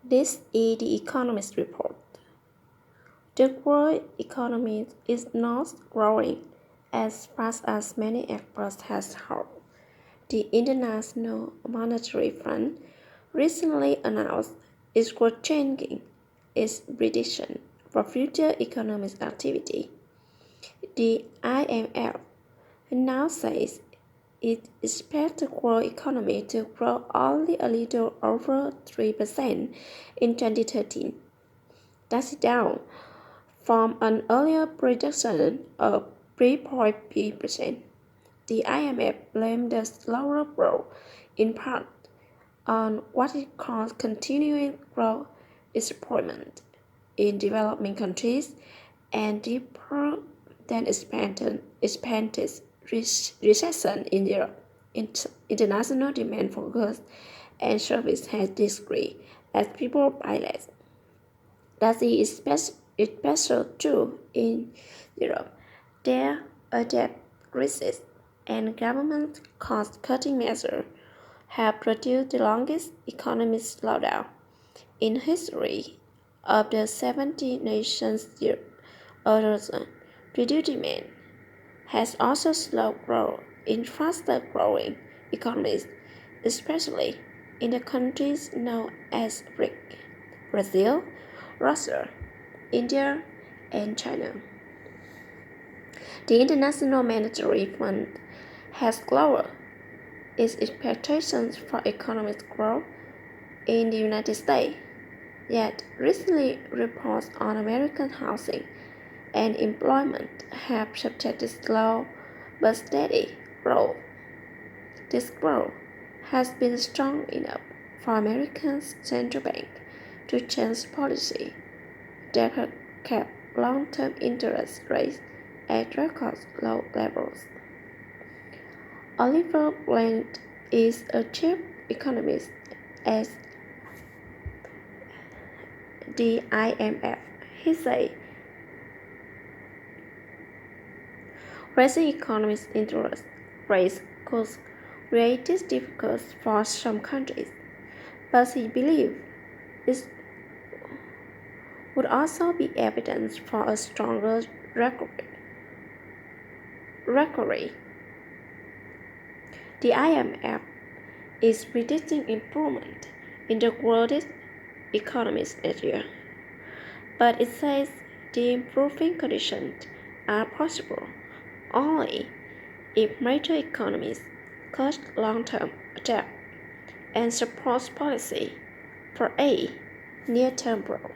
This is The Economist Report. The world economy is not growing as fast as many experts had hoped. The International Monetary Fund recently announced it was changing its prediction for future economic activity. The IMF now says it expects the world economy to grow only a little over 3% in 2013. That's down from an earlier projection of 3.3%. The IMF blamed the slower growth in part on what it calls continuing growth disappointment in developing countries and deeper than expected recession in Europe. International demand for goods and services has decreased as people buy less. That is especially true in Europe. There are debt crisis and government cost-cutting measures have produced the longest economic slowdown in history of the 70 nations eurozone. Reduced demand has also slowed growth in faster-growing economies, especially in the countries known as BRIC: Brazil, Russia, India, and China. The International Monetary Fund has lowered its expectations for economic growth in the United States, yet recently reports on American housing and employment have suggested slow but steady growth. This growth has been strong enough for American central bank to change policy that have kept long-term interest rates at record low levels. Oliver Blunt is a chief economist at the IMF. He said, raising economic interest rates could create difficulties for some countries, but he believes it would also be evidence for a stronger recovery. The IMF is predicting improvement in the world's economies next year, but it says the improving conditions are possible only if major economies cut long-term debt and support policy for a near-term growth.